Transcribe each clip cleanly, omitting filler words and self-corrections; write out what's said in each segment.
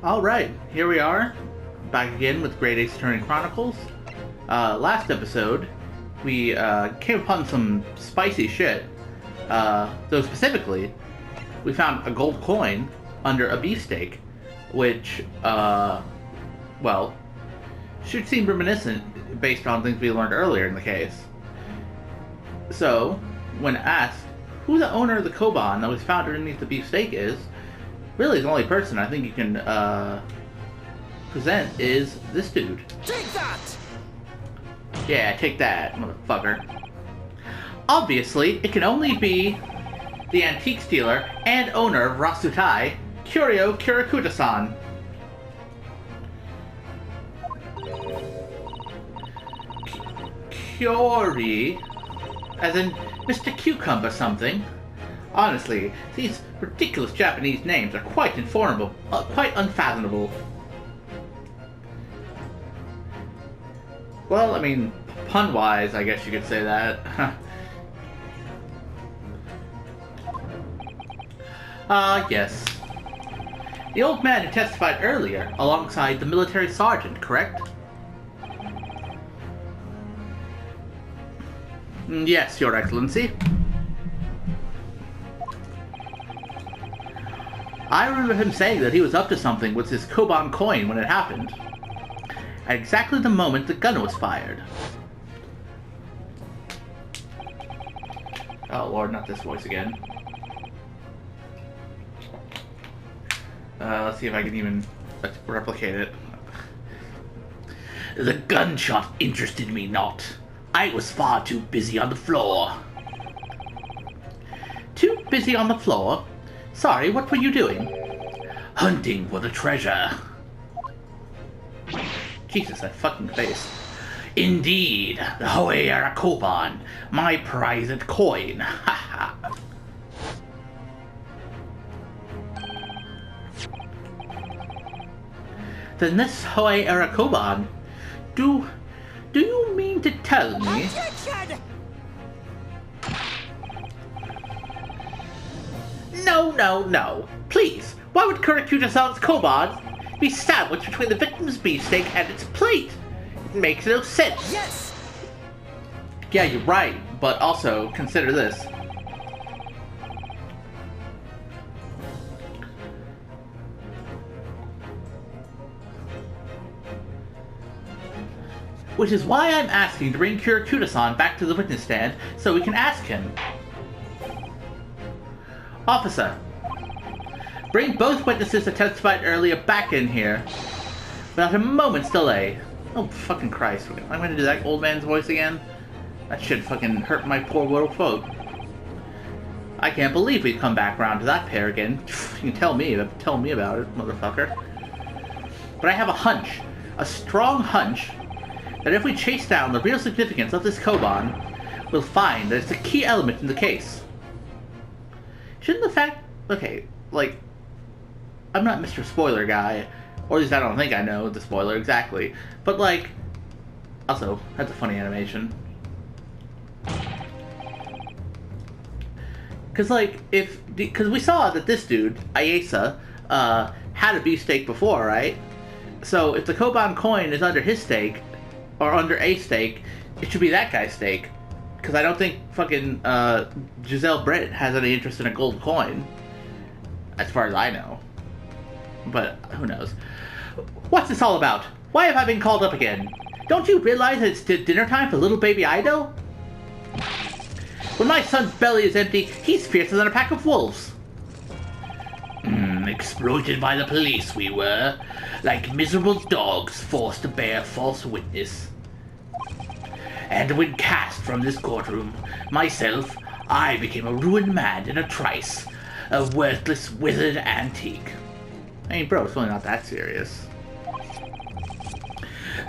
Alright, here we are, back again with Great Ace Attorney Chronicles. Last episode, we came upon some spicy shit. So specifically, we found a gold coin under a beefsteak, which, well, should seem reminiscent based on things we learned earlier in the case. So, when asked who the owner of the Koban that was found underneath the beefsteak is, really the only person I think you can present is this dude. Take that! Yeah, take that, motherfucker. Obviously, it can only be the antique dealer and owner of Rasutai, Kuryo Kurakuta-san. Kyori, as in Mr. Cucumber something. Honestly, these ridiculous Japanese names are quite quite unfathomable. Well, I mean, pun-wise, I guess you could say that. Yes. The old man who testified earlier, alongside the military sergeant, correct? Yes, Your Excellency. I remember him saying that he was up to something with his Koban coin when it happened. At exactly the moment the gun was fired. Oh lord, not this voice again. Let's see if I can even replicate it. The gunshot interested me not. I was far too busy on the floor. Too busy on the floor? Sorry, what were you doing? Hunting for the treasure. Jesus, that fucking face. Indeed, the Hoei Koban, my prized coin. Haha. Then this Hoei Koban, do you mean to tell me? Attention! No. Please, why would Kurakuta-san's Koban be sandwiched between the victim's beefsteak and its plate? It makes no sense. Yes! Yeah, you're right, but also consider this. Which is why I'm asking to bring Kurakuta-san back to the witness stand so we can ask him. Officer, bring both witnesses that testified earlier back in here without a moment's delay. Oh, fucking Christ. I'm gonna do that old man's voice again? That should fucking hurt my poor little throat. I can't believe we've come back around to that pair again. You can tell me about it, motherfucker. But I have a hunch, a strong hunch, that if we chase down the real significance of this Koban, we'll find that it's a key element in the case. Shouldn't the fact... Okay, like... I'm not Mr. Spoiler guy, or at least I don't think I know the spoiler exactly, but like... Also, that's a funny animation. Cause like, cause we saw that this dude, Ayesa, had a beefsteak before, right? So if the Koban coin is under his steak, or under a steak, it should be that guy's steak. Because I don't think fucking Giselle Britt has any interest in a gold coin. As far as I know. But who knows. What's this all about? Why have I been called up again? Don't you realize that it's dinner time for little baby Ido? When my son's belly is empty, he's fiercer than a pack of wolves. Exploited by the police we were. Like miserable dogs forced to bear false witness. And when cast from this courtroom, myself, I became a ruined man in a trice. A worthless, withered antique. I mean, bro, it's really not that serious.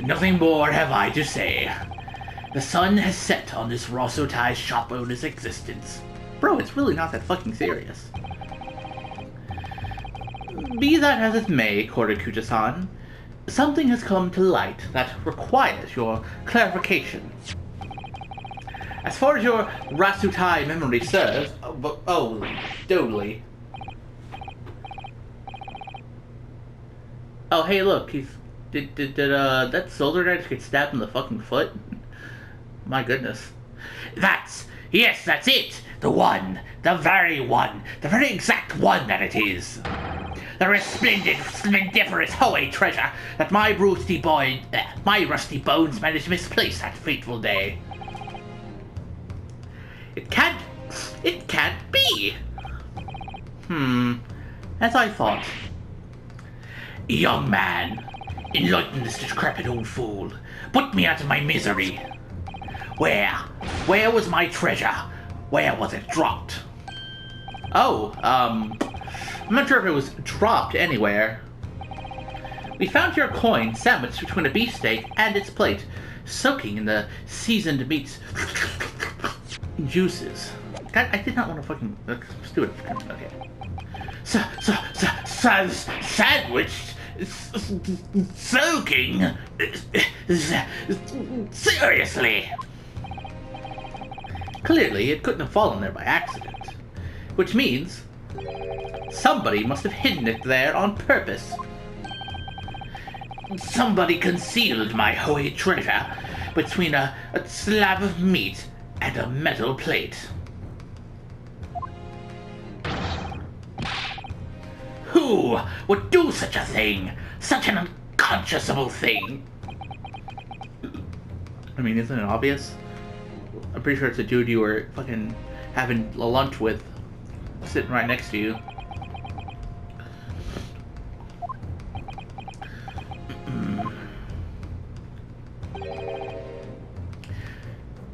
Nothing more have I to say. The sun has set on this Rasutai shop owner's existence. Bro, it's really not that fucking serious. Be that as it may, Kurakuta-san, something has come to light that requires your clarification. As far as your Rasutai memory serves, oh, totally. Oh, hey, look, did that soldier guy just get stabbed in the fucking foot? My goodness. Yes, that's it! The one, the very exact one that it is. The resplendent, splendiferous Hoey treasure that my rusty bones managed to misplace that fateful day. It can't be! As I thought. Young man, enlighten this decrepit old fool. Put me out of my misery. Where was my treasure? Where was it dropped? Oh, I'm not sure if it was dropped anywhere. We found your coin sandwiched between a beefsteak and its plate, soaking in the seasoned meat's juices. God, I did not want to fucking... Let's do it. Okay. Sandwiched? Soaking? Seriously? Clearly, it couldn't have fallen there by accident. Which means... somebody must have hidden it there on purpose. Somebody concealed my Hoey treasure between a slab of meat and a metal plate. Who would do such a thing? Such an unconscionable thing? I mean, isn't it obvious? I'm pretty sure it's a dude you were fucking having a lunch with, sitting right next to you.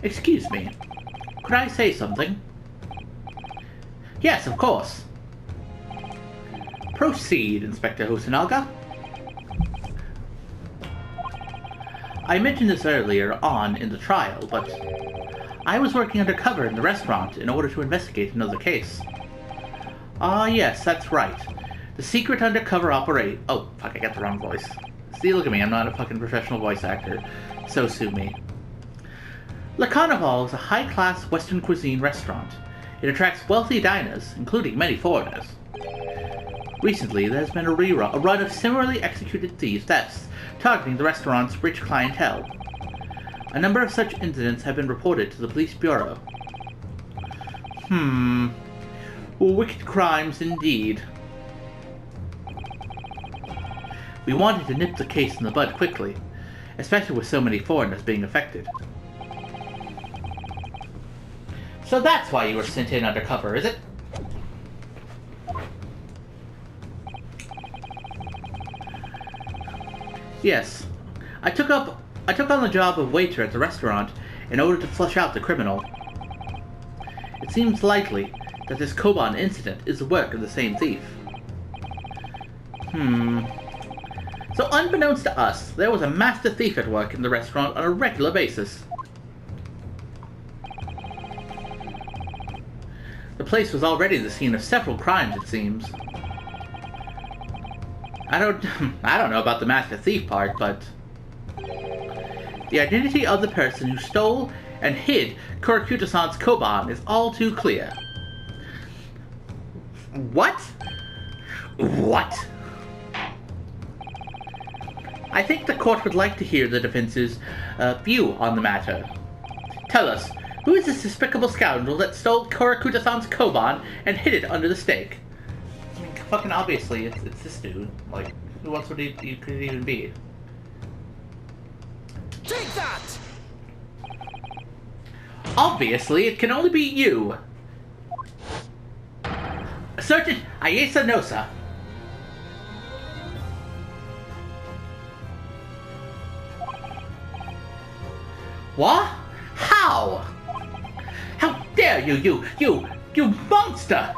Excuse me. Could I say something? Yes, of course. Proceed, Inspector Hosanaga. I mentioned this earlier on in the trial, but I was working undercover in the restaurant in order to investigate another case. Ah, yes, that's right. The secret undercover operate... Oh, fuck, I got the wrong voice. See, look at me, I'm not a fucking professional voice actor. So sue me. Le Carnival is a high-class Western cuisine restaurant. It attracts wealthy diners, including many foreigners. Recently, there has been a run of similarly executed thefts targeting the restaurant's rich clientele. A number of such incidents have been reported to the police bureau. Wicked crimes indeed. We wanted to nip the case in the bud quickly, especially with so many foreigners being affected. So that's why you were sent in undercover, is it? Yes. I took on the job of waiter at the restaurant in order to flush out the criminal. It seems likely that this Koban incident is the work of the same thief. So unbeknownst to us, there was a master thief at work in the restaurant on a regular basis. The place was already the scene of several crimes, it seems. I don't know about the master thief part, but the identity of the person who stole and hid Kurokuta-san's Koban is all too clear. What? What? I think the court would like to hear the defense's view on the matter. Tell us, who is this despicable scoundrel that stole Kurokuta-san's Koban and hid it under the steak? I mean, fucking obviously, it's this dude. Like, who else would it could it even be? Take that! Obviously, it can only be you. Sergeant Ayesa Nosa. What? How? How dare you monster!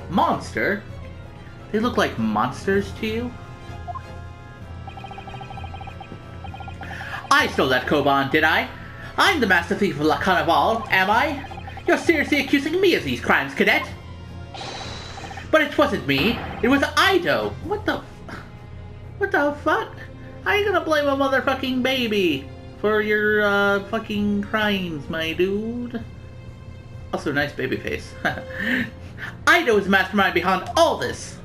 Monster? They look like monsters to you? I stole that Koban, did I? I'm the master thief of La Carnival, am I? You're seriously accusing me of these crimes, cadet? But it wasn't me. It was Ido. What the fuck? How are you gonna blame a motherfucking baby for your, fucking crimes, my dude? Also, nice baby face. Ido is the mastermind behind all this.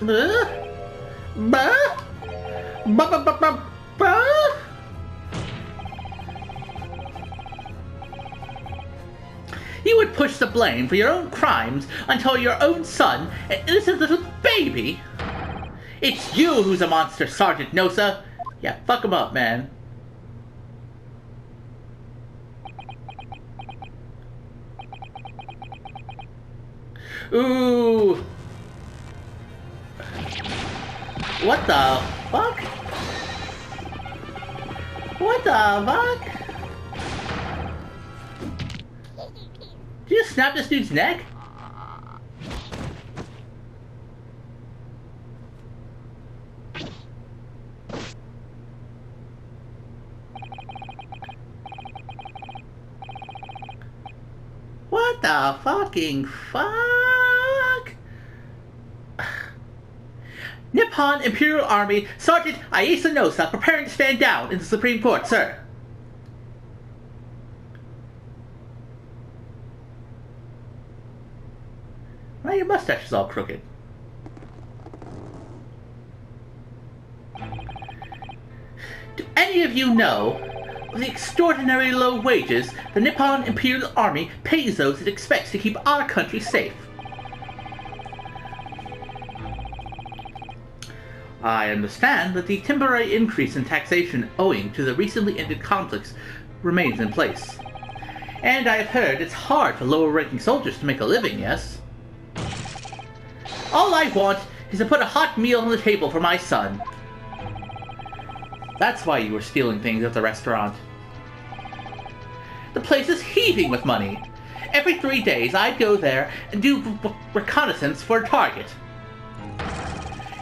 Bah? Bah? You would push the blame for your own crimes onto your own son, an innocent little baby? It's you who's a monster, Sergeant Nosa. Yeah, fuck him up, man. Ooh. What the fuck? What the fuck? Did you snap this dude's neck? What the fucking fuck? Nippon Imperial Army Sergeant Ayasa Nosa preparing to stand down in the Supreme Court, sir. Why your mustache is all crooked? Do any of you know of the extraordinarily low wages the Nippon Imperial Army pays those it expects to keep our country safe? I understand that the temporary increase in taxation owing to the recently ended conflicts remains in place. And I have heard it's hard for lower-ranking soldiers to make a living, yes? All I want is to put a hot meal on the table for my son. That's why you were stealing things at the restaurant. The place is heaving with money. Every 3 days I'd go there and do reconnaissance for a target.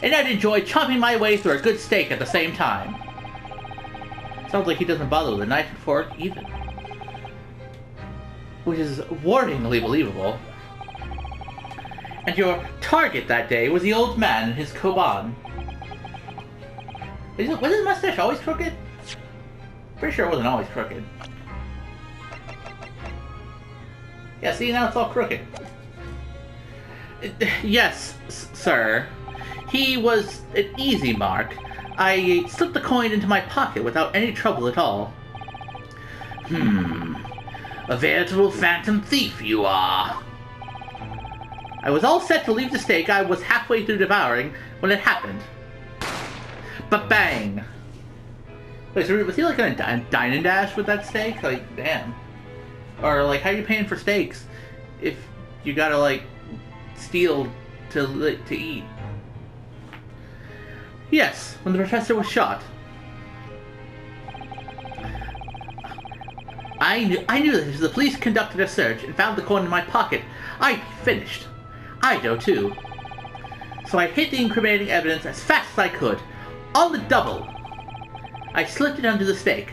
And I'd enjoy chomping my way through a good steak at the same time. Sounds like he doesn't bother with a knife and fork either. Which is warningly believable. And your target that day was the old man in his koban. Was his mustache always crooked? Pretty sure it wasn't always crooked. Yeah, see, now it's all crooked. Yes, sir. He was an easy mark. I slipped the coin into my pocket without any trouble at all. A veritable phantom thief you are. I was all set to leave the steak I was halfway through devouring when it happened. Ba-bang! Wait, so was he like on a dine and dash with that steak? Like, damn. Or like, how are you paying for steaks if you gotta like steal to eat? Yes, when the professor was shot. I knew that if the police conducted a search and found the coin in my pocket, I'd be finished. I know too. So I hid the incriminating evidence as fast as I could. On the double. I slipped it under the steak,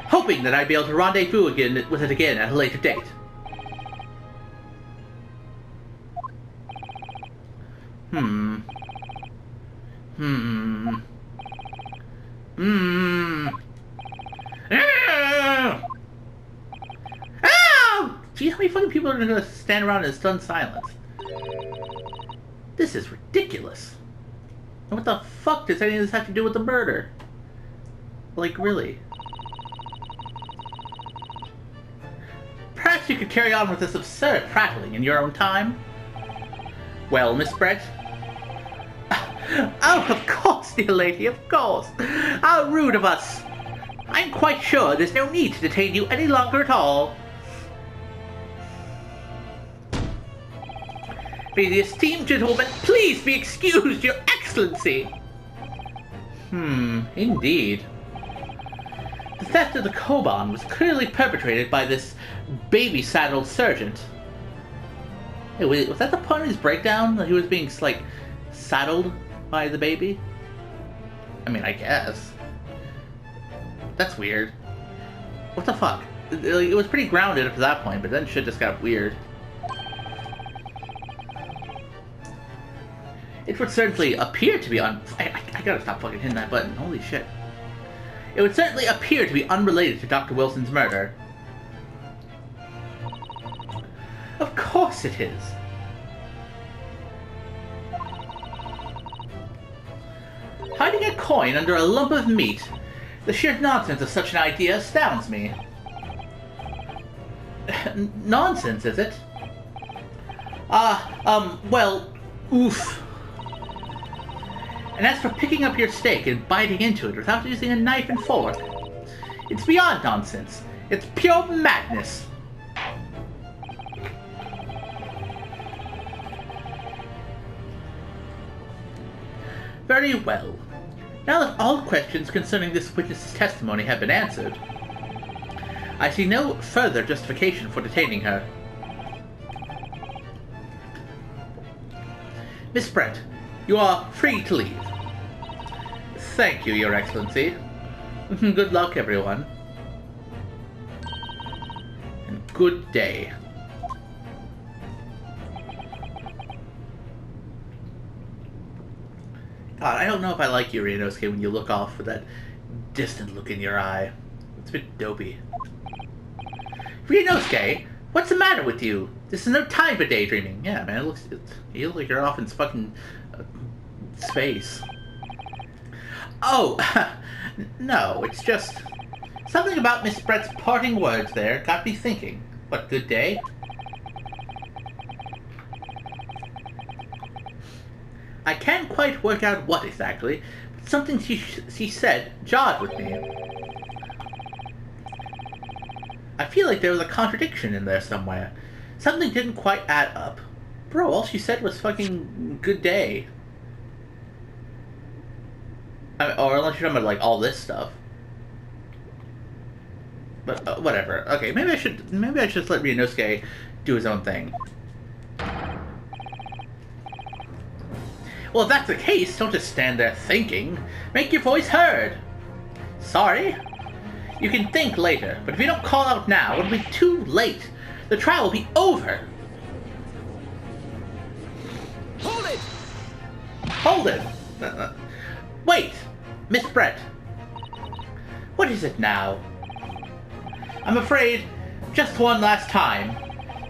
hoping that I'd be able to rendezvous with it again at a later date. Gee, how many fucking people are gonna stand around in stunned silence? This is ridiculous. And what the fuck does any of this have to do with the murder? Like, really? Perhaps you could carry on with this absurd prattling in your own time? Well, Miss Brett? Oh, of course, dear lady, of course. How rude of us. I'm quite sure there's no need to detain you any longer at all. May the esteemed gentleman please be excused, your excellency. Indeed. The theft of the koban was clearly perpetrated by this baby-saddled sergeant. Hey, was that the part of his breakdown? That he was being, like, saddled by the baby? I mean, I guess. That's weird. What the fuck? It was pretty grounded up to that point, but then shit just got weird. It would certainly appear to be I gotta stop fucking hitting that button. Holy shit. It would certainly appear to be unrelated to Dr. Wilson's murder. Of course it is. Hiding a coin under a lump of meat? The sheer nonsense of such an idea astounds me. Nonsense, is it? Well, oof. And as for picking up your steak and biting into it without using a knife and fork, it's beyond nonsense. It's pure madness. Very well. Now that all questions concerning this witness's testimony have been answered, I see no further justification for detaining her. Miss Brett, you are free to leave. Thank you, Your Excellency. Good luck, everyone. And good day. God, I don't know if I like you, Ryunosuke, when you look off with that distant look in your eye. It's a bit dopey. Ryunosuke, what's the matter with you? This is no time for daydreaming. Yeah, man, you look like you're off in fucking space. Oh, no, it's just something about Miss Brett's parting words there got me thinking. What, good day? I can't quite work out what exactly, but something she said jarred with me. I feel like there was a contradiction in there somewhere. Something didn't quite add up. Bro, all she said was fucking good day. Or unless you're talking about, like, all this stuff. But, whatever. Okay, maybe I should just let Ryunosuke do his own thing. Well, if that's the case, don't just stand there thinking. Make your voice heard. Sorry? You can think later, but if you don't call out now, it'll be too late. The trial will be over. Hold it! Hold it! Wait! Miss Brett. What is it now? I'm afraid, just one last time,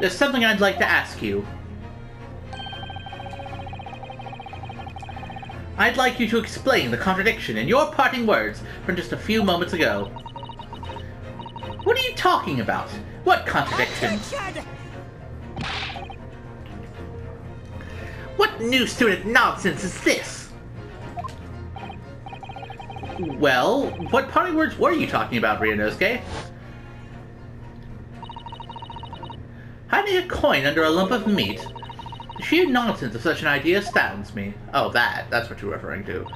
there's something I'd like to ask you. I'd like you to explain the contradiction in your parting words from just a few moments ago. What are you talking about? What contradiction? What new student nonsense is this? Well, what parting words were you talking about, Ryunosuke? Hiding a coin under a lump of meat? The sheer nonsense of such an idea astounds me. Oh, that's what you're referring to.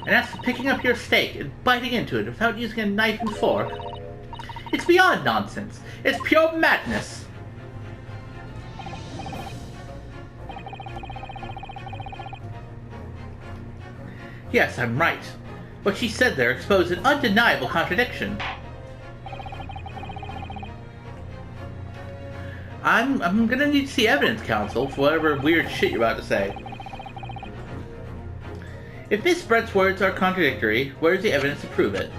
And as for picking up your steak and biting into it without using a knife and fork, it's beyond nonsense. It's pure madness. Yes, I'm right. What she said there exposed an undeniable contradiction. I'm gonna need to see evidence, counsel, for whatever weird shit you're about to say. If Miss Brett's words are contradictory, where is the evidence to prove it?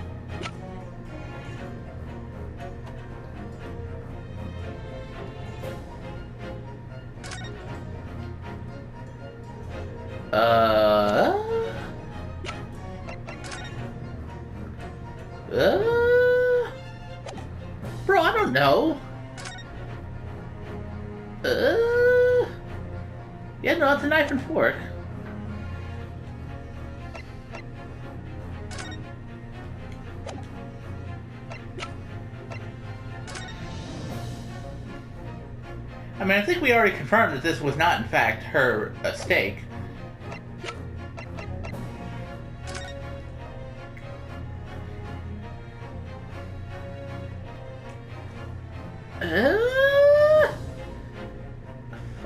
Bro, I don't know. Yeah, no, it's a knife and fork. I mean, I think we already confirmed that this was not, in fact, her steak.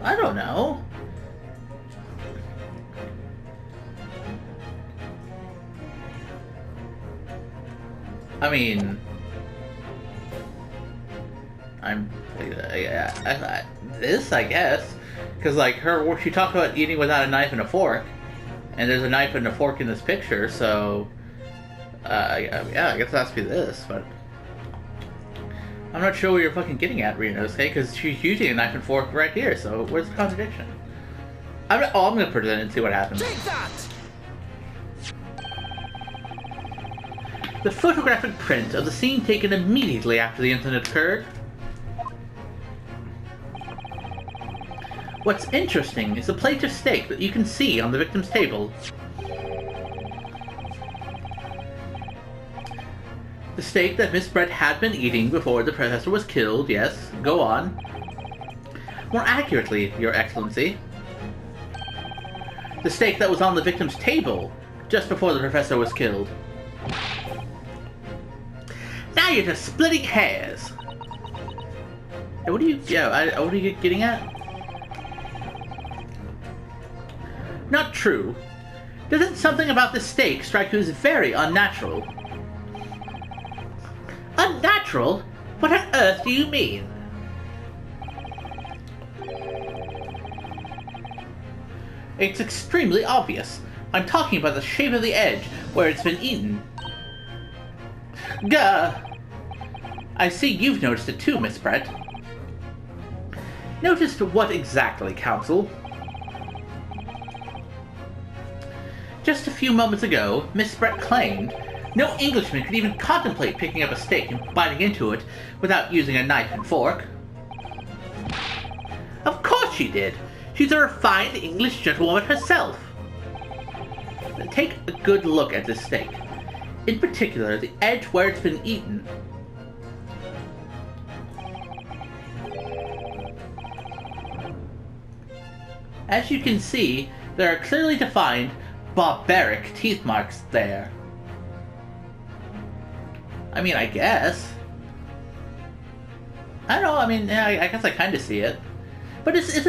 I don't know. I mean, this, I guess, because like she talked about eating without a knife and a fork, and there's a knife and a fork in this picture, so yeah, I guess it has to be this, but I'm not sure what you're fucking getting at, Ryunosuke, because she's using a knife and fork right here, so where's the contradiction? I'm gonna present it and see what happens. Take that! The photographic print of the scene taken immediately after the incident occurred. What's interesting is the plate of steak that you can see on the victim's table. The steak that Miss Brett had been eating before the professor was killed, yes, go on. More accurately, Your Excellency, the steak that was on the victim's table just before the professor was killed. Now you're just splitting hairs. Hey, what are you getting at? Not true. Doesn't something about the steak strike you as very unnatural? Unnatural? What on earth do you mean? It's extremely obvious. I'm talking about the shape of the edge where it's been eaten. Gah! I see you've noticed it too, Miss Brett. Noticed what exactly, Counsel? Just a few moments ago, Miss Brett claimed no Englishman could even contemplate picking up a steak and biting into it without using a knife and fork. Of course she did! She's a refined English gentlewoman herself. Take a good look at this steak. In particular, the edge where it's been eaten. As you can see, there are clearly defined, barbaric teeth marks there. I mean, I guess. I don't know, I mean, yeah, I guess I kind of see it. But this is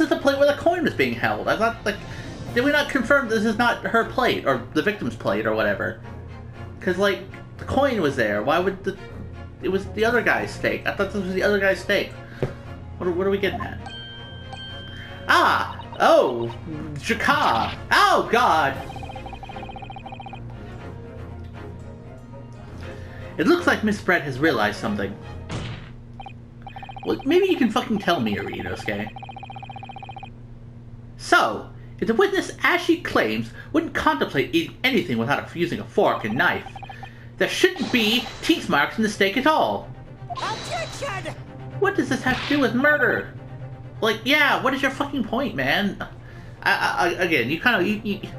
the plate where the coin was being held. I thought, like, did we not confirm this is not her plate, or the victim's plate, or whatever? Because, like, the coin was there. Why would it was the other guy's steak. I thought this was the other guy's steak. What are we getting at? Ah! Oh! Jakar! Oh, God! It looks like Miss Brett has realized something. Well, maybe you can fucking tell me, Inosuke. So, if the witness, as she claims, wouldn't contemplate eating anything without using a fork and knife, there shouldn't be teeth marks in the steak at all. Objection! What does this have to do with murder? Like, yeah, what is your fucking point, man? Again, you kind of,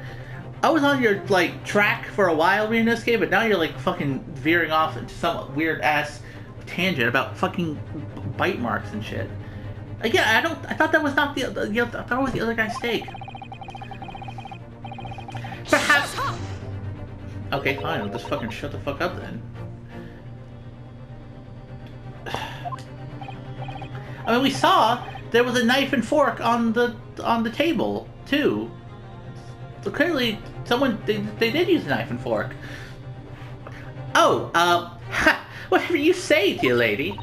I was on your, like, track for a while, Inosuke, but now you're, like, fucking veering off into some weird-ass tangent about fucking bite marks and shit. Again, I thought that was not I thought it was the other guy's steak. Perhaps. Okay, fine. I'll just fucking shut the fuck up then. I mean, we saw there was a knife and fork on the table too. So clearly, they did use a knife and fork. Oh, whatever you say, dear lady.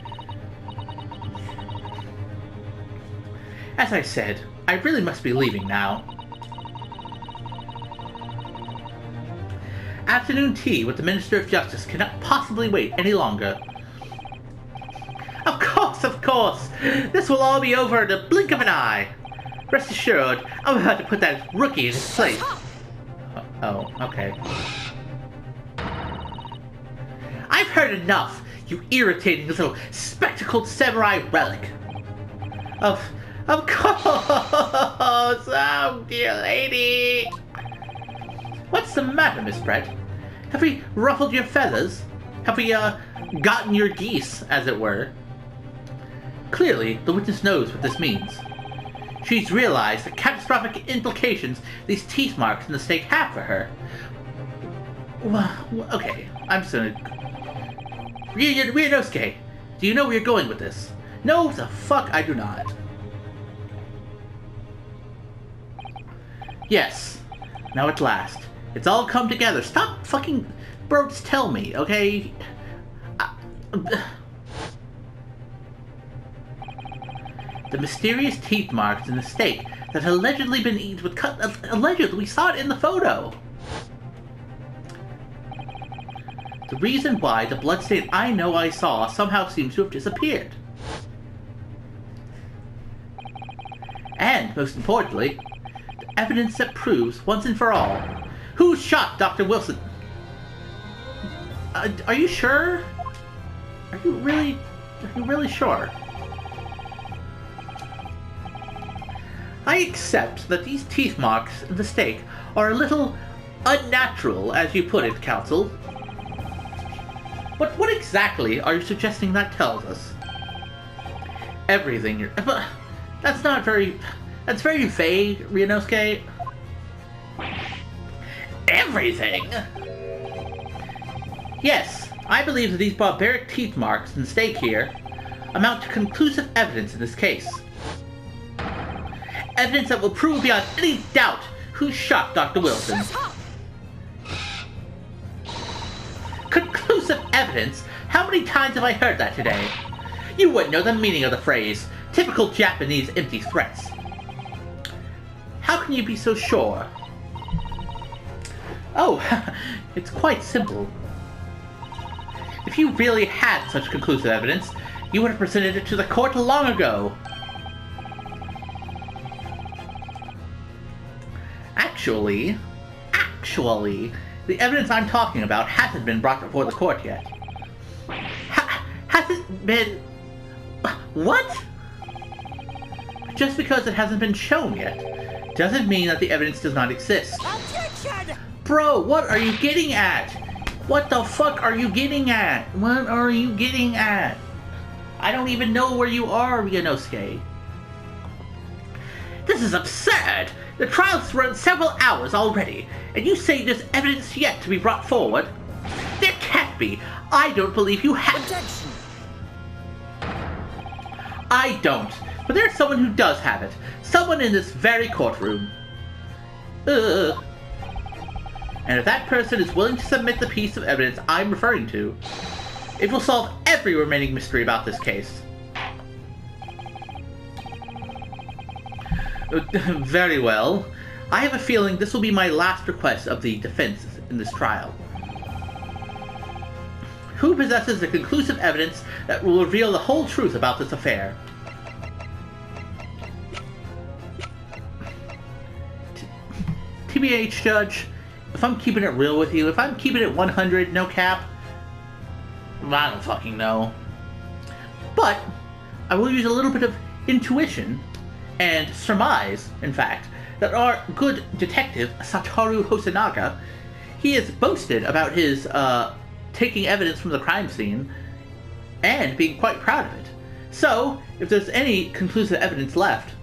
As I said, I really must be leaving now. Afternoon tea with the Minister of Justice cannot possibly wait any longer. Of course! This will all be over in a blink of an eye. Rest assured, I'm about to put that rookie in his place. Oh, okay. I've heard enough, you irritating little spectacled samurai relic. Of course! Oh, dear lady! What's the matter, Miss Brett? Have we ruffled your feathers? Have we, gotten your geese, as it were? Clearly, the witness knows what this means. She's realized the catastrophic implications these teeth marks in the steak have for her. Well, okay, I'm sorry. Ryunosuke, do you know where you're going with this? No, the fuck I do not. Yes. Now at last. It's all come together. Stop fucking... Bro, just tell me, okay? The mysterious teeth marks in the steak that had allegedly been eaten with allegedly, we saw it in the photo. The reason why the bloodstain I know I saw somehow seems to have disappeared. And, most importantly, the evidence that proves, once and for all, who shot Dr. Wilson. Are you sure? Are you really sure? I accept that these teeth marks in the steak are a little unnatural, as you put it, Counsel. But what exactly are you suggesting that tells us? Everything. But that's not very... That's very vague, Ryunosuke. Everything? Yes, I believe that these barbaric teeth marks in the steak here amount to conclusive evidence in this case. Evidence that will prove beyond any doubt who shot Dr. Wilson. Conclusive evidence? How many times have I heard that today? You wouldn't know the meaning of the phrase. Typical Japanese empty threats. How can you be so sure? Oh, it's quite simple. If you really had such conclusive evidence, you would have presented it to the court long ago. Actually, the evidence I'm talking about hasn't been brought before the court yet. Hasn't been... What? Just because it hasn't been shown yet, doesn't mean that the evidence does not exist. Objection! Bro, what are you getting at? What the fuck are you getting at? What are you getting at? I don't even know where you are, Ryunosuke. This is absurd! The trial's run several hours already, and you say there's evidence yet to be brought forward? There can't be! I don't believe you have... Objection! I don't, but there's someone who does have it. Someone in this very courtroom. Ugh. And if that person is willing to submit the piece of evidence I'm referring to, it will solve every remaining mystery about this case. Very well. I have a feeling this will be my last request of the defense in this trial. Who possesses the conclusive evidence that will reveal the whole truth about this affair? TBH, Judge, if I'm keeping it real with you, if I'm keeping it 100, no cap, I don't fucking know. But I will use a little bit of intuition and surmise, in fact, that our good detective, Satoru Hosonaga, he has boasted about his taking evidence from the crime scene and being quite proud of it. So, if there's any conclusive evidence left,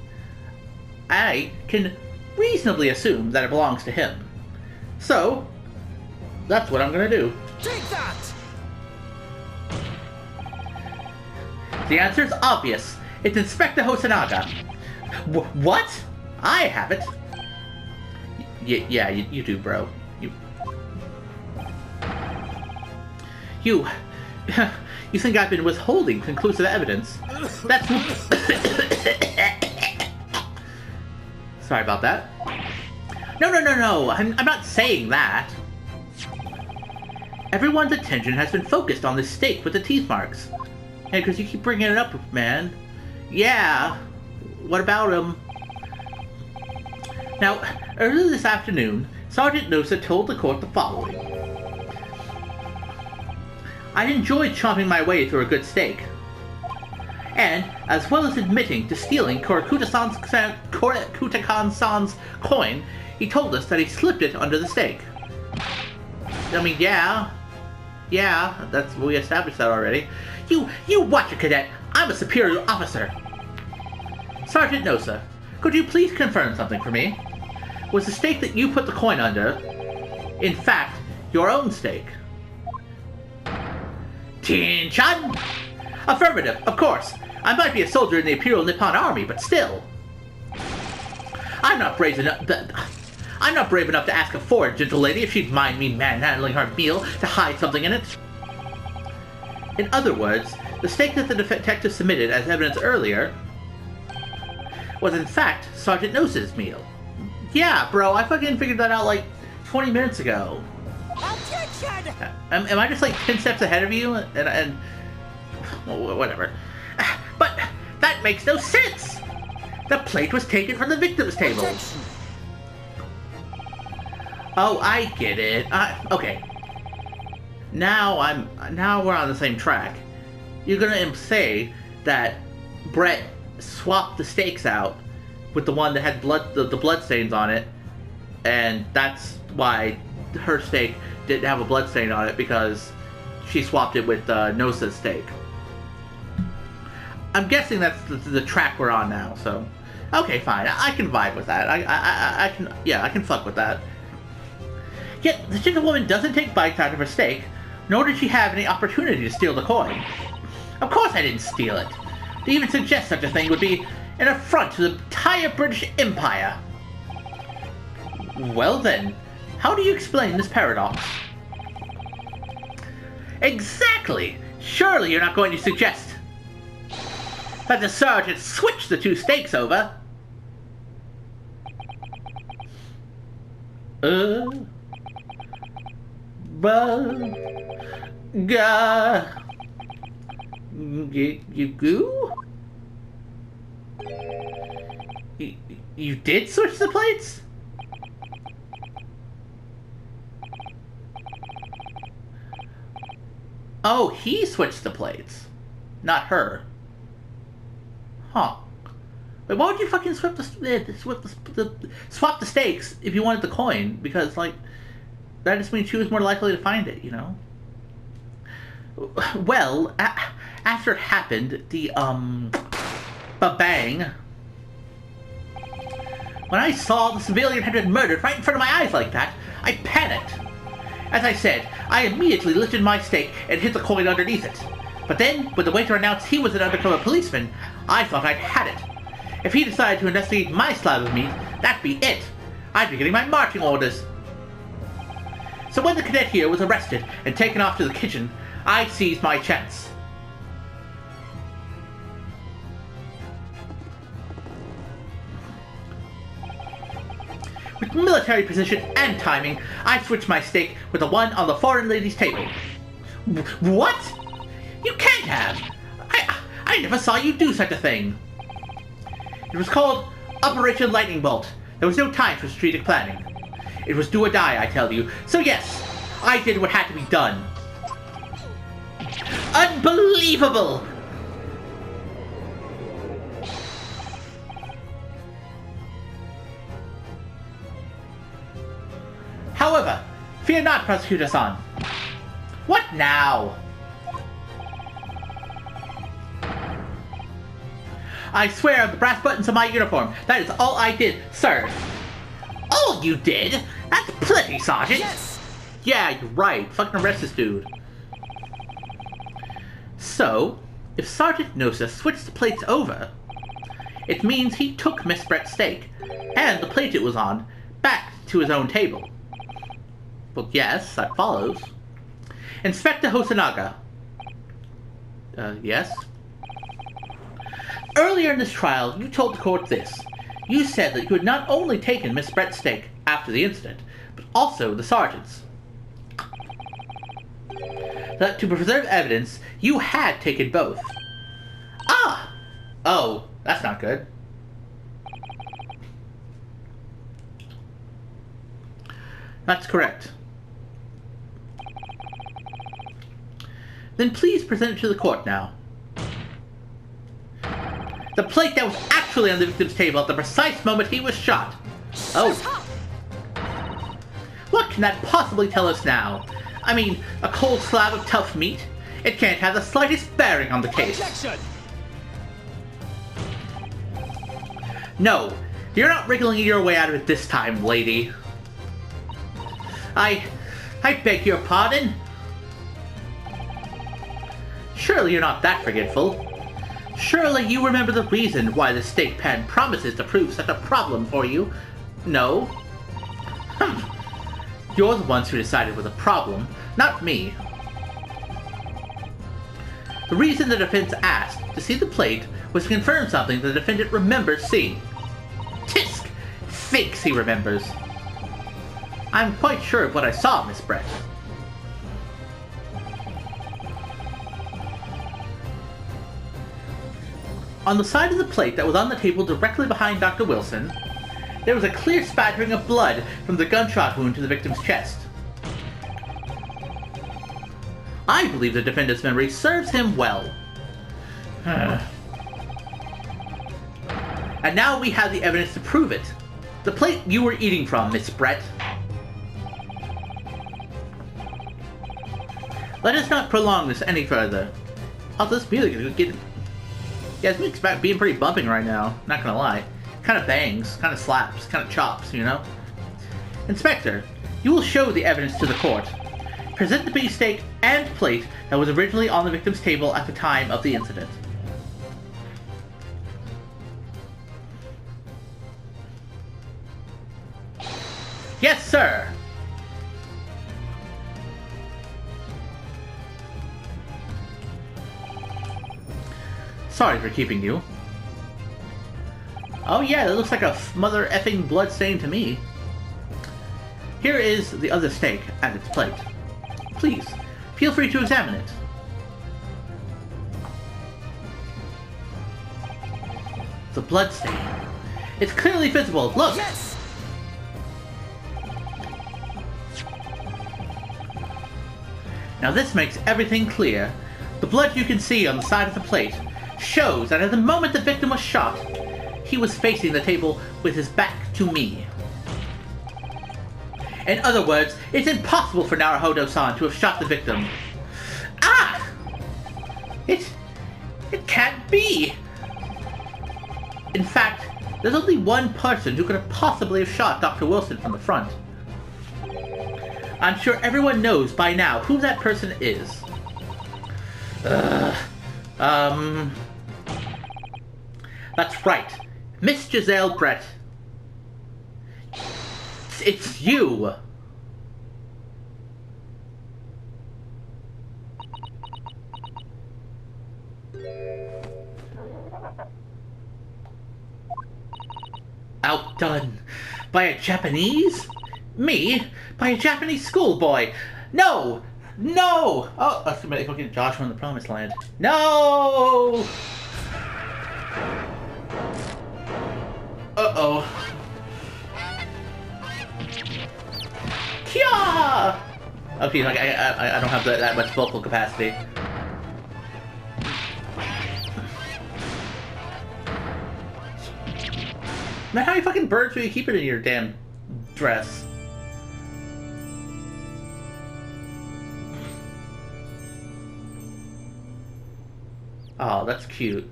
I can reasonably assume that it belongs to him. So, that's what I'm gonna do. Take that! The answer is obvious. It's Inspector Hosonaga. What? I have it. Yeah, you do, bro. You think I've been withholding conclusive evidence? That's... Sorry about that. No. I'm not saying that. Everyone's attention has been focused on this steak with the teeth marks. Hey, because you keep bringing it up, man. Yeah. What about him? Now, earlier this afternoon, Sergeant Nosa told the court the following. I enjoyed chomping my way through a good steak. And, as well as admitting to stealing Kutakan-san's coin, he told us that he slipped it under the steak. I mean, yeah, we established that already. You watch it, cadet. I'm a superior officer. Sergeant Nosa, could you please confirm something for me? Was the steak that you put the coin under, in fact, your own steak? Tin-chan! Affirmative, of course. I might be a soldier in the Imperial Nippon Army, but still. I'm not brave enough to ask a forward gentle lady if she'd mind me manhandling her meal to hide something in it. In other words, the steak that the detective submitted as evidence earlier was in fact Sergeant Nosa's meal. Yeah, bro, I fucking figured that out like 20 minutes ago. Objection! Am I just like 10 steps ahead of you? And well, whatever. But that makes no sense! The plate was taken from the victim's table. Objection! Oh, I get it. Okay. Now we're on the same track. You're gonna say that Brett swapped the steaks out with the one that had the blood stains on it, and that's why her steak didn't have a blood stain on it, because she swapped it with Nosa's steak. I'm guessing that's the track we're on now, so okay, fine. I can vibe with that. I can fuck with that. Yet the gentlewoman doesn't take bites out of her steak, nor did she have any opportunity to steal the coin. Of course I didn't steal it. To even suggest such a thing would be an affront to the entire British Empire. Well then, how do you explain this paradox? Exactly! Surely you're not going to suggest that the sergeant switched the two steaks over? You did switch the plates? Oh, he switched the plates, not her. Huh. But why would you fucking swap the steaks if you wanted the coin? Because, like, that just means she was more likely to find it, you know? Well, after it happened, the, ba-bang, when I saw the civilian had been murdered right in front of my eyes like that, I panicked. As I said, I immediately lifted my steak and hid the coin underneath it. But then, when the waiter announced he was an undercover policeman, I thought I'd had it. If he decided to investigate my slab of meat, that'd be it. I'd be getting my marching orders. So when the cadet here was arrested and taken off to the kitchen, I seized my chance. With military precision and timing, I switched my steak with the one on the foreign lady's table. What? You can't have! I never saw you do such a thing. It was called Operation Lightning Bolt. There was no time for strategic planning. It was do or die, I tell you. So yes, I did what had to be done. Unbelievable! However, fear not, Prosecutor-san. What now? I swear on the brass buttons of my uniform, that is all I did, sir. All you did? That's plenty, Sergeant. Yes! Yeah, you're right. Fucking arrest this dude. So, if Sergeant Nosa switched the plates over, it means he took Miss Brett's steak, and the plate it was on, back to his own table. Well, yes, that follows. Inspector Hosonaga. Yes? Earlier in this trial, you told the court this. You said that you had not only taken Miss Brett's steak after the incident, but also the sergeant's. That to preserve evidence, you had taken both. Ah! Oh, that's not good. That's correct. Then please present it to the court now. The plate that was actually on the victim's table at the precise moment he was shot. Oh. What can that possibly tell us now? I mean, a cold slab of tough meat? It can't have the slightest bearing on the case. Objection! No, you're not wriggling your way out of it this time, lady. I beg your pardon? Surely you're not that forgetful. Surely you remember the reason why the steak pan promises to prove such a problem for you. No? You're the ones who decided it was a problem, not me. The reason the defense asked to see the plate was to confirm something the defendant remembers seeing. Tisk! Thinks he remembers. I'm quite sure of what I saw, Miss Brett. On the side of the plate that was on the table directly behind Dr. Wilson, there was a clear spattering of blood from the gunshot wound to the victim's chest. I believe the defendant's memory serves him well. And now we have the evidence to prove it. The plate you were eating from, Miss Brett. Let us not prolong this any further. Oh, this music is getting... Yeah, this music's being pretty bumping right now, not gonna lie. Kind of bangs, kind of slaps, kind of chops, you know? Inspector, you will show the evidence to the court. Present the beefsteak and plate that was originally on the victim's table at the time of the incident. Yes, sir! Sorry for keeping you. Oh yeah, that looks like a mother effing blood stain to me. Here is the other steak and its plate. Please, feel free to examine it. The blood stain. It's clearly visible. Look! Yes! Now this makes everything clear. The blood you can see on the side of the plate shows that at the moment the victim was shot, he was facing the table with his back to me. In other words, it's impossible for Naruhodo-san to have shot the victim. Ah! It can't be! In fact, there's only one person who could have possibly have shot Dr. Wilson from the front. I'm sure everyone knows by now who that person is. That's right. Miss Giselle Brett. It's you! Outdone by a Japanese? Me? By a Japanese schoolboy? No! No! Oh, that's gonna be fucking Joshua in the Promised Land. No! Uh-oh. Kia! Okay, like I don't have that much vocal capacity. Man, how many fucking birds will you keep it in your damn dress? Oh, that's cute.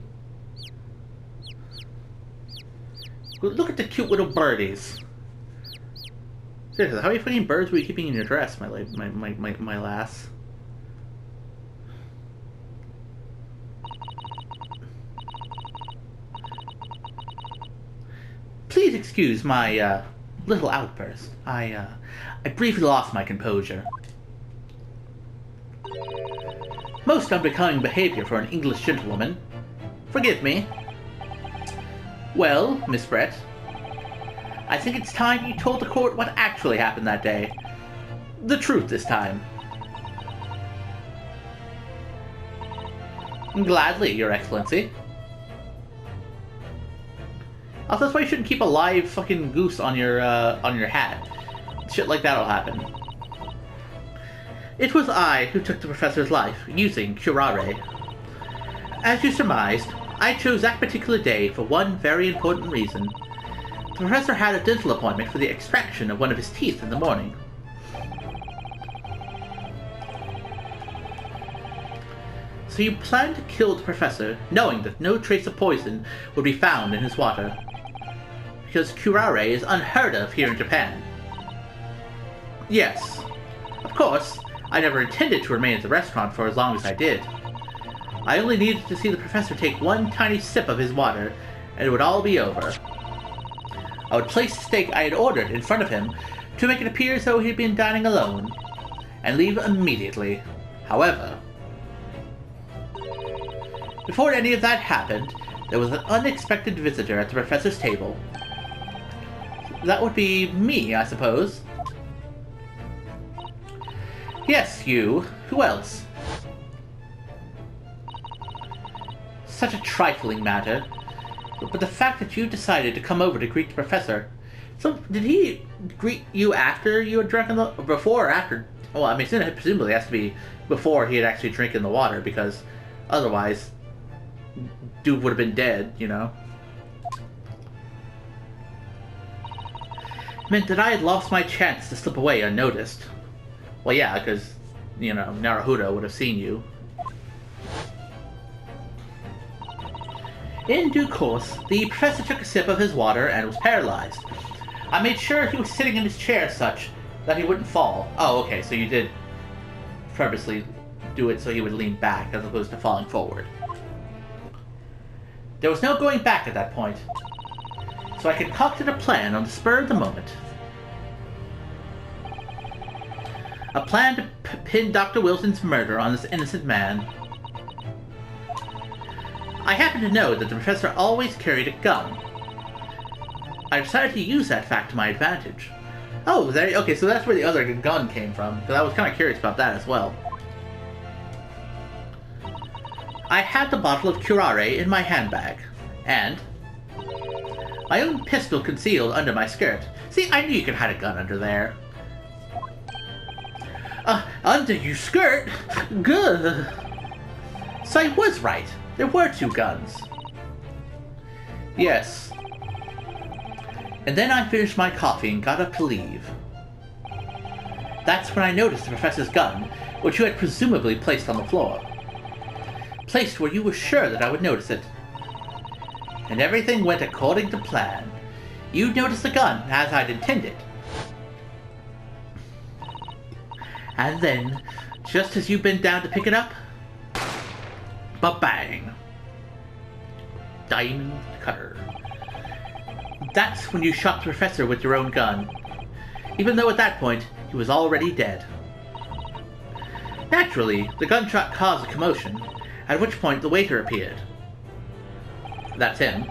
Look at the cute little birdies. Seriously, how many fucking birds were you keeping in your dress, my lass? Please excuse my little outburst. I briefly lost my composure. Most unbecoming behavior for an English gentlewoman. Forgive me. Well, Miss Brett, I think it's time you told the court what actually happened that day. The truth this time. Gladly, Your Excellency. Also, that's why you shouldn't keep a live fucking goose on your hat. Shit like that'll happen. It was I who took the professor's life, using curare. As you surmised, I chose that particular day for one very important reason. The professor had a dental appointment for the extraction of one of his teeth in the morning. So you planned to kill the professor, knowing that no trace of poison would be found in his water. Because curare is unheard of here in Japan. Yes. Of course, I never intended to remain at the restaurant for as long as I did. I only needed to see the professor take one tiny sip of his water, and it would all be over. I would place the steak I had ordered in front of him to make it appear as though he had been dining alone, and leave immediately. However, before any of that happened, there was an unexpected visitor at the professor's table. That would be me, I suppose. Yes, you. Who else? Such a trifling matter. But the fact that you decided to come over to greet the professor... So, did he greet you after you had drunk before or after? Well, I mean, it presumably has to be before he had actually drinking the water, because otherwise, dude would have been dead, you know? It meant that I had lost my chance to slip away unnoticed. Well, yeah, because, you know, Naruhodo would have seen you. In due course, the professor took a sip of his water and was paralyzed. I made sure he was sitting in his chair such that he wouldn't fall. Oh, okay, so you did purposely do it so he would lean back as opposed to falling forward. There was no going back at that point, so I concocted a plan on the spur of the moment. A plan to pin Dr. Wilson's murder on this innocent man. I happened to know that the professor always carried a gun. I decided to use that fact to my advantage. Oh, okay, so that's where the other gun came from, because I was kind of curious about that as well. I had the bottle of curare in my handbag, and my own pistol concealed under my skirt. See, I knew you could hide a gun under there. Under your skirt? Good. So I was right. There were two guns. Yes. And then I finished my coffee and got up to leave. That's when I noticed the professor's gun, which you had presumably placed on the floor. Placed where you were sure that I would notice it. And everything went according to plan. You noticed the gun as I'd intended. And then, just as you bent down to pick it up, ba-bang! Diamond cutter. That's when you shot the professor with your own gun, even though at that point he was already dead. Naturally, the gunshot caused a commotion, at which point the waiter appeared. That's him.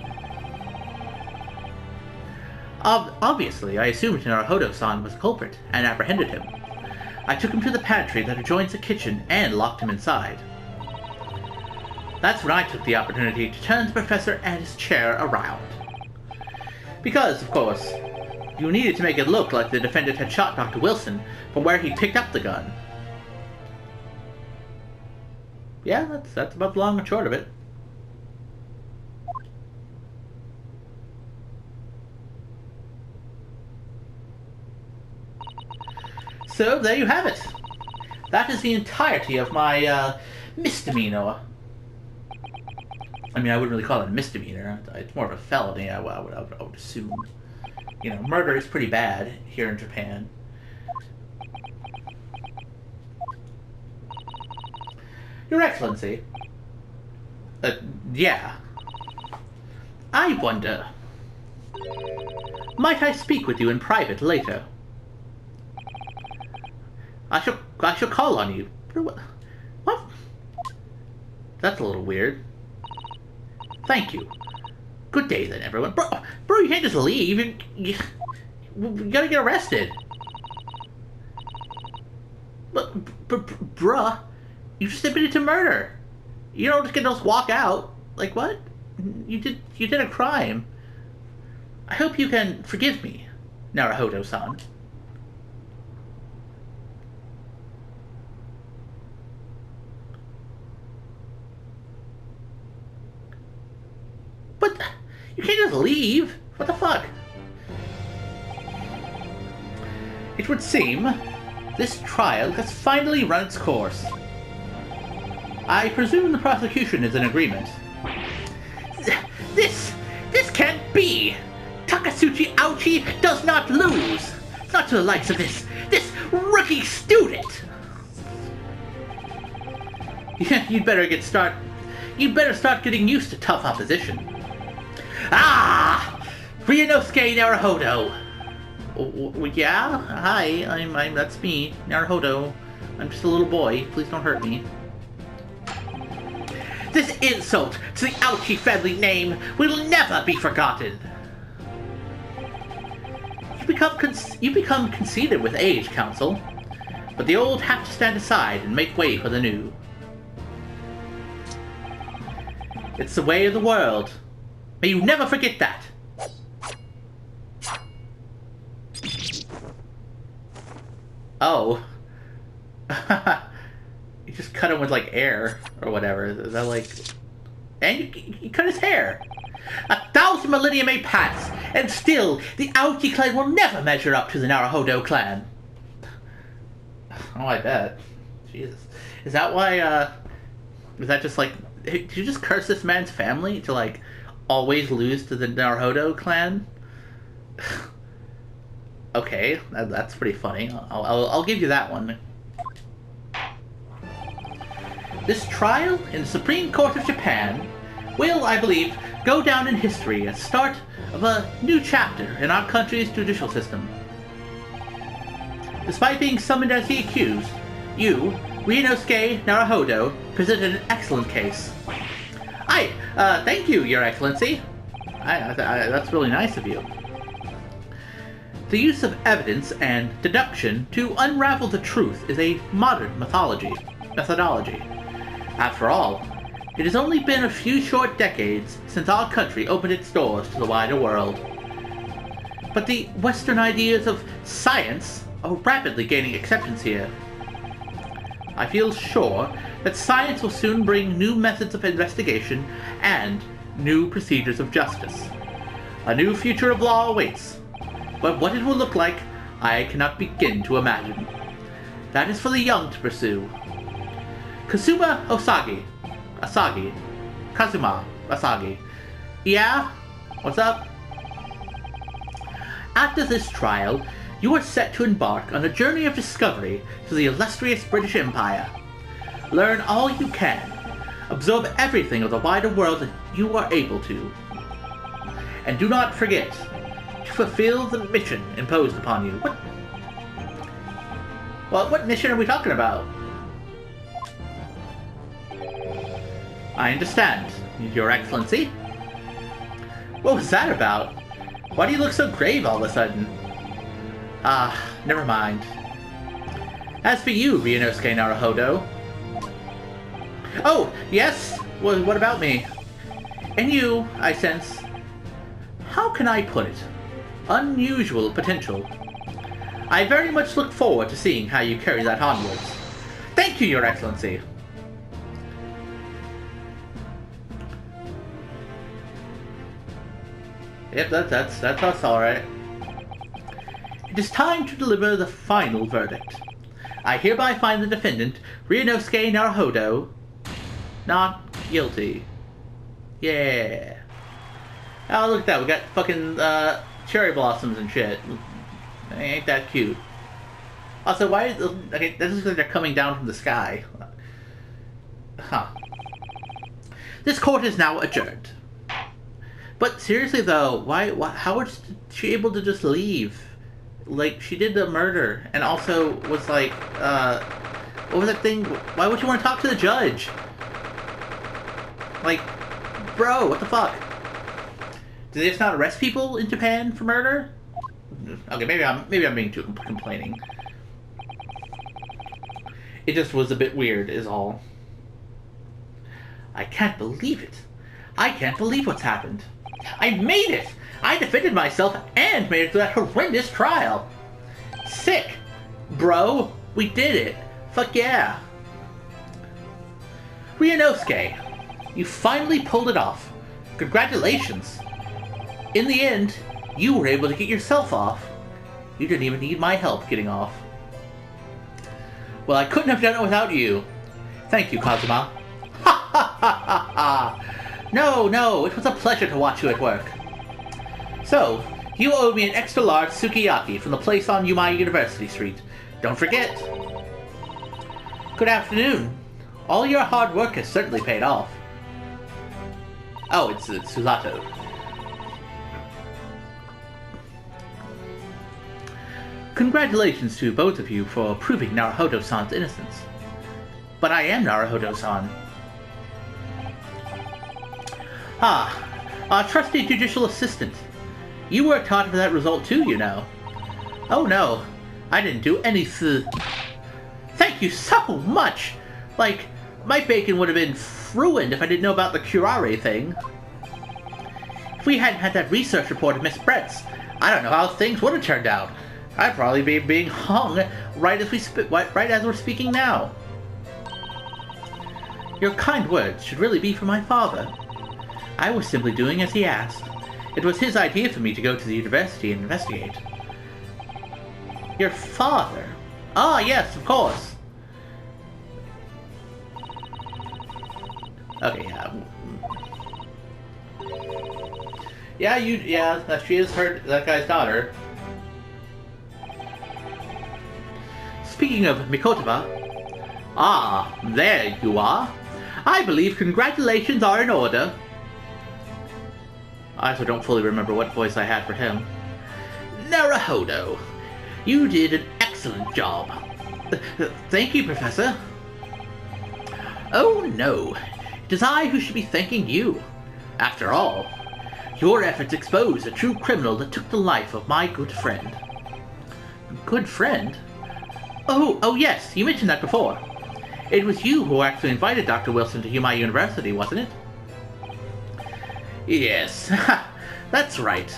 Obviously, I assumed Naruhodo-san was the culprit and apprehended him. I took him to the pantry that adjoins the kitchen and locked him inside. That's when I took the opportunity to turn the professor and his chair around. Because, of course, you needed to make it look like the defendant had shot Dr. Wilson from where he picked up the gun. Yeah, that's about the long and short of it. So, there you have it. That is the entirety of my, misdemeanor. I mean, I wouldn't really call it a misdemeanor. It's more of a felony, I would assume. You know, murder is pretty bad here in Japan. Your Excellency. Yeah. I wonder... Might I speak with you in private later? I shall call on you. What? That's a little weird. Thank you. Good day then, everyone. Bro, you can't just leave. You gotta get arrested. But, bruh, you just admitted to murder. You don't just get to walk out. Like, what? You did a crime. I hope you can forgive me, Naruhodo-san. But you can't just leave. What the fuck? It would seem this trial has finally run its course. I presume the prosecution is in agreement. This can't be! Takasuchi Ouchi does not lose! Not to the likes of this rookie student! Yeah, you'd better start getting used to tough opposition. Ah! Ryunosuke Naruhodo! Yeah? Hi, that's me, Naruhodo. I'm just a little boy. Please don't hurt me. This insult to the Ouchi family name will never be forgotten. You become conceited with age, Counsel. But the old have to stand aside and make way for the new. It's the way of the world. May you never forget that! Oh. You just cut him with, like, air or whatever. Is that, like... And you cut his hair. 1,000 millennia may pass, and still, the Aoki clan will never measure up to the Naruhodo clan. Oh, I bet. Jesus. Is that why, is that just, like... Did you just curse this man's family to, like, always lose to the Naruhodo clan? Okay, that's pretty funny. I'll give you that one. This trial in the Supreme Court of Japan will, I believe, go down in history as start of a new chapter in our country's judicial system. Despite being summoned as the accused, you, Ryunosuke Naruhodo, presented an excellent case. Thank you, Your Excellency. That's really nice of you. The use of evidence and deduction to unravel the truth is a modern methodology. After all, it has only been a few short decades since our country opened its doors to the wider world. But the Western ideas of science are rapidly gaining acceptance here. I feel sure that science will soon bring new methods of investigation and new procedures of justice. A new future of law awaits, but what it will look like, I cannot begin to imagine. That is for the young to pursue. Kazuma Asagi. Yeah? What's up? After this trial, you are set to embark on a journey of discovery to the illustrious British Empire. Learn all you can. Absorb everything of the wider world that you are able to. And do not forget to fulfill the mission imposed upon you. What mission are we talking about? I understand, Your Excellency. What was that about? Why do you look so grave all of a sudden? Never mind. As for you, Ryunosuke Naruhodo... Oh, yes? What about me? And you, I sense... How can I put it? Unusual potential. I very much look forward to seeing how you carry that onwards. Thank you, Your Excellency. Yep, that's us, alright. It is time to deliver the final verdict. I hereby find the defendant, Ryunosuke Naruhodo, not guilty. Yeah. Oh, look at that, we got fucking, cherry blossoms and shit. Ain't that cute. Also, why, okay, this is like they're coming down from the sky. Huh. This court is now adjourned. But seriously though, how was she able to just leave? Like, she did the murder, and also was like, what was that thing? Why would you want to talk to the judge? Like, bro, what the fuck? Do they just not arrest people in Japan for murder? Okay, maybe I'm being too complaining. It just was a bit weird, is all. I can't believe it. I can't believe what's happened. I made it! I defended myself and made it through that horrendous trial. Sick! Bro, we did it. Fuck yeah. Ryunosuke, you finally pulled it off. Congratulations. In the end, you were able to get yourself off. You didn't even need my help getting off. Well, I couldn't have done it without you. Thank you, Kazuma. Ha ha ha ha ha! No, it was a pleasure to watch you at work. So, you owe me an extra large sukiyaki from the place on Yumai University Street. Don't forget. Good afternoon. All your hard work has certainly paid off. Oh, it's Susato. Congratulations to both of you for proving Naruhodo-san's innocence. But I am Naruhodo-san. Our trusty judicial assistant. You worked hard for that result too, you know. Oh no, I didn't do anything. Thank you so much! Like, my bacon would have been ruined if I didn't know about the curare thing. If we hadn't had that research report of Miss Brett's, I don't know how things would have turned out. I'd probably be being hung right as we're speaking now. Your kind words should really be for my father. I was simply doing as he asked. It was his idea for me to go to the university and investigate. Your father? Ah, yes, of course. Okay, yeah, she is that guy's daughter. Speaking of Mikotova, ah, there you are. I believe congratulations are in order. I also don't fully remember what voice I had for him. Naruhodo, you did an excellent job. Thank you, Professor. Oh no, it is I who should be thanking you. After all, your efforts exposed a true criminal that took the life of my good friend. Good friend? Oh yes, you mentioned that before. It was you who actually invited Dr. Wilson to my university, wasn't it? Yes, that's right.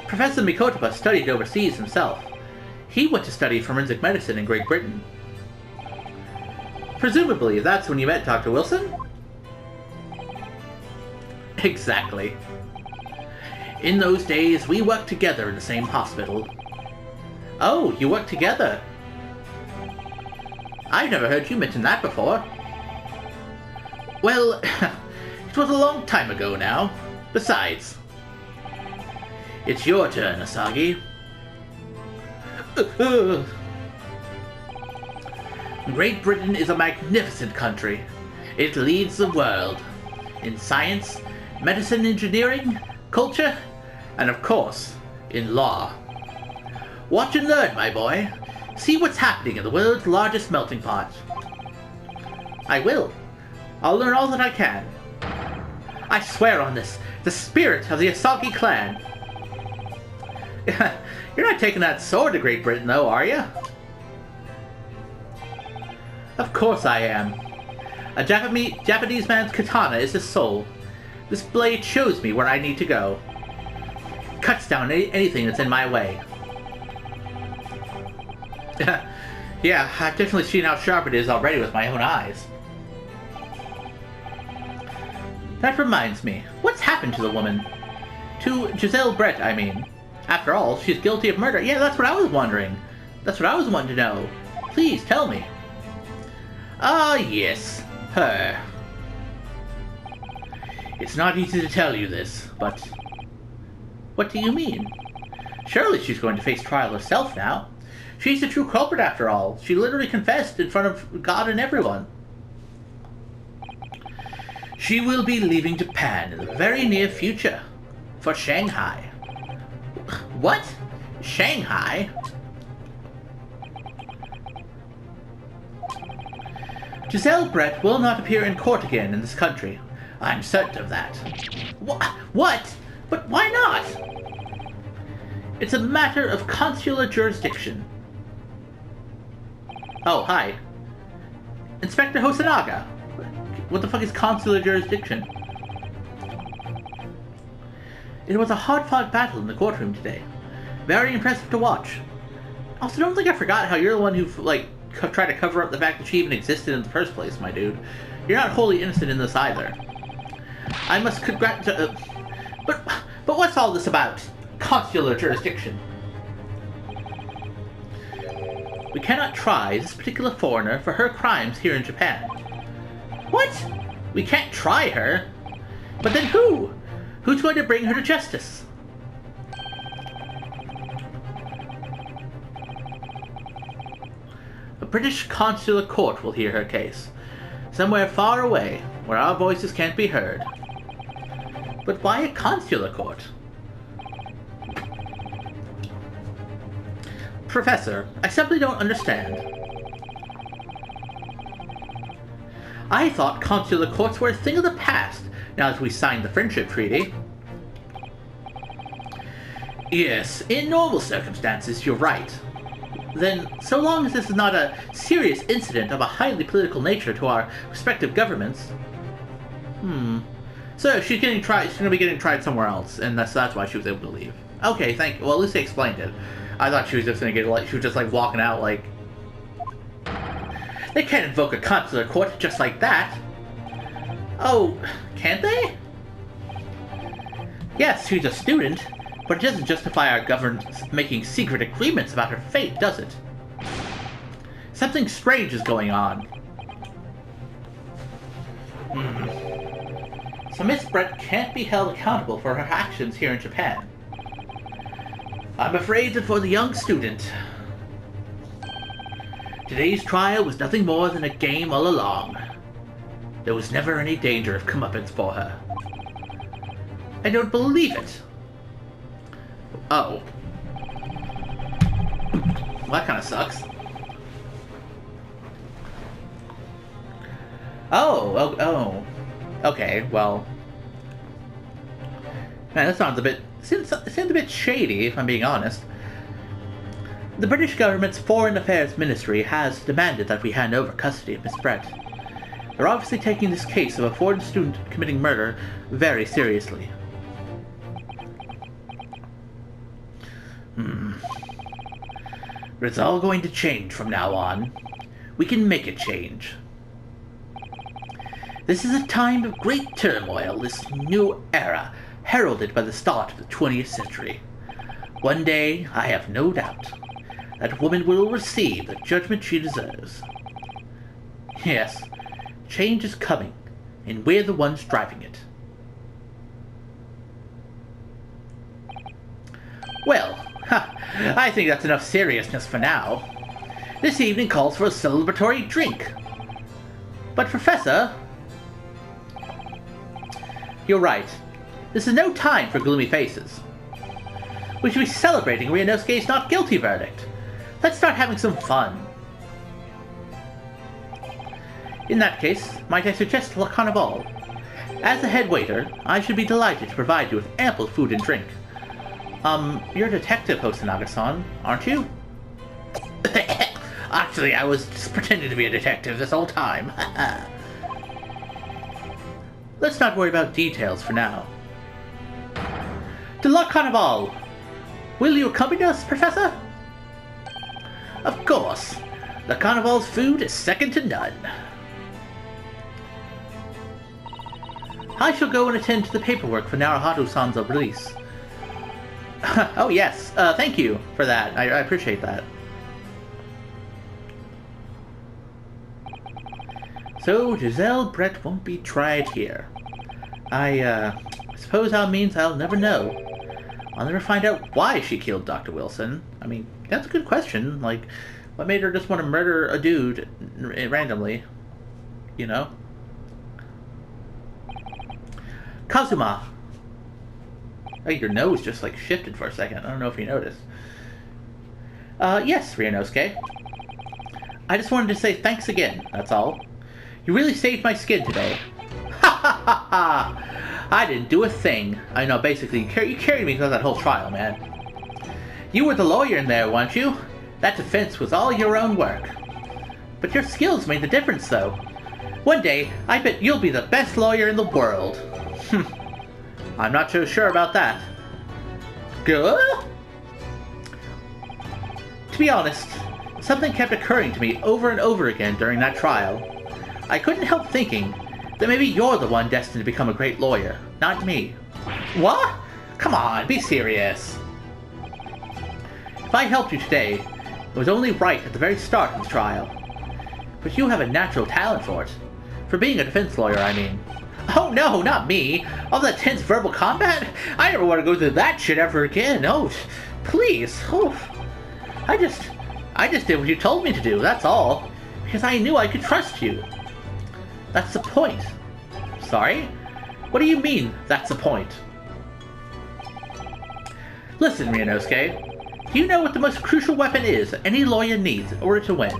Professor Mikotova studied overseas himself. He went to study forensic medicine in Great Britain. Presumably, that's when you met Dr. Wilson? Exactly. In those days, we worked together in the same hospital. Oh, you worked together? I've never heard you mention that before. Well, it was a long time ago now. Besides, it's your turn, Asagi. Great Britain is a magnificent country. It leads the world in science, medicine, engineering, culture, and of course, in law. Watch and learn, my boy. See what's happening in the world's largest melting pot. I will. I'll learn all that I can. I swear on this, the spirit of the Asagi clan. You're not taking that sword to Great Britain, though, are you? Of course I am. A Japanese man's katana is his soul. This blade shows me where I need to go. Cuts down anything that's in my way. Yeah, I've definitely seen how sharp it is already with my own eyes. That reminds me, what's happened to the woman? To Giselle Brett, I mean. After all, she's guilty of murder. Yeah, that's what I was wondering. That's what I was wanting to know. Please, tell me. Ah, yes. Her. It's not easy to tell you this, but... What do you mean? Surely she's going to face trial herself now. She's the true culprit after all. She literally confessed in front of God and everyone. She will be leaving Japan in the very near future. For Shanghai. What? Shanghai? Giselle Brett will not appear in court again in this country. I'm certain of that. What? But why not? It's a matter of consular jurisdiction. Oh, hi. Inspector Hosonaga. What the fuck is consular jurisdiction? It was a hard-fought battle in the courtroom today. Very impressive to watch. Also, don't think I forgot how you're the one who, tried to cover up the fact that she even existed in the first place, my dude. You're not wholly innocent in this either. I must congratulate... But what's all this about? Consular jurisdiction. We cannot try this particular foreigner for her crimes here in Japan. What? We can't try her? But then who? Who's going to bring her to justice? A British consular court will hear her case. Somewhere far away, where our voices can't be heard. But why a consular court? Professor, I simply don't understand. I thought consular courts were a thing of the past, now that we signed the friendship treaty. Yes, in normal circumstances, you're right. Then, so long as this is not a serious incident of a highly political nature to our respective governments... So she's getting tried. She's gonna be getting tried somewhere else, and that's why she was able to leave. Okay, thank you. Well, at least they explained it. I thought she was just gonna get like she was just like walking out like. They can't invoke a consular court just like that. Oh, can't they? Yes, she's a student, but it doesn't justify our government making secret agreements about her fate, does it? Something strange is going on. So Miss Brett can't be held accountable for her actions here in Japan. I'm afraid that for the young student, today's trial was nothing more than a game all along. There was never any danger of comeuppance for her. I don't believe it. Oh. Well, that kind of sucks. Oh. Okay, well. Man, that sounds a bit... Seems a bit shady, if I'm being honest. The British government's Foreign Affairs Ministry has demanded that we hand over custody of Miss Brett. They're obviously taking this case of a foreign student committing murder very seriously. But it's all going to change from now on. We can make it change. This is a time of great turmoil, this new era, heralded by the start of the 20th century. One day, I have no doubt, that woman will receive the judgment she deserves. Yes, change is coming, and we're the ones driving it. Well, I think that's enough seriousness for now. This evening calls for a celebratory drink. But Professor... You're right. This is no time for gloomy faces. We should be celebrating Ryunosuke's not guilty verdict. Let's start having some fun. In that case, might I suggest La Carnival? As the head waiter, I should be delighted to provide you with ample food and drink. You're a detective, Hosonaga-san, aren't you? Actually, I was just pretending to be a detective this whole time. Let's not worry about details for now. To La Carnival! Will you accompany us, Professor? Of course. La Carnival's food is second to none. I shall go and attend to the paperwork for Naruharu-san's release. Oh yes, thank you for that. I appreciate that. So, Giselle Brett won't be tried here. I suppose that means I'll never know. I'll never find out why she killed Dr. Wilson. I mean, that's a good question. Like, what made her just want to murder a dude randomly? You know? Kazuma! Oh, your nose just, like, shifted for a second. I don't know if you noticed. Yes, Ryunosuke. I just wanted to say thanks again, that's all. You really saved my skin today. Ha ha ha ha! I didn't do a thing. I know, basically, you carried me through that whole trial, man. You were the lawyer in there, weren't you? That defense was all your own work. But your skills made the difference, though. One day, I bet you'll be the best lawyer in the world. I'm not so sure about that. Good? To be honest, something kept occurring to me over and over again during that trial. I couldn't help thinking that maybe you're the one destined to become a great lawyer, not me. What? Come on, be serious. If I helped you today, it was only right at the very start of the trial. But you have a natural talent for it. For being a defense lawyer, I mean. Oh no, not me! All that tense verbal combat? I never want to go through that shit ever again. Oh, please. Oh. I just did what you told me to do, that's all. Because I knew I could trust you. That's the point. Sorry? What do you mean, that's the point? Listen, Ryunosuke. Do you know what the most crucial weapon is any lawyer needs in order to win?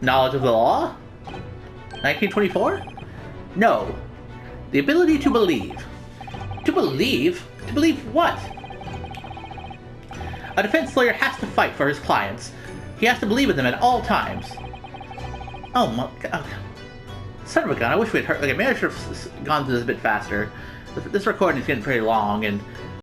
Knowledge of the law? 1924? No. The ability to believe. To believe? To believe what? A defense lawyer has to fight for his clients. He has to believe in them at all times. Oh my god. Son of a gun, I wish we'd heard. Okay, maybe I should have gone through this a bit faster. This recording is getting pretty long, and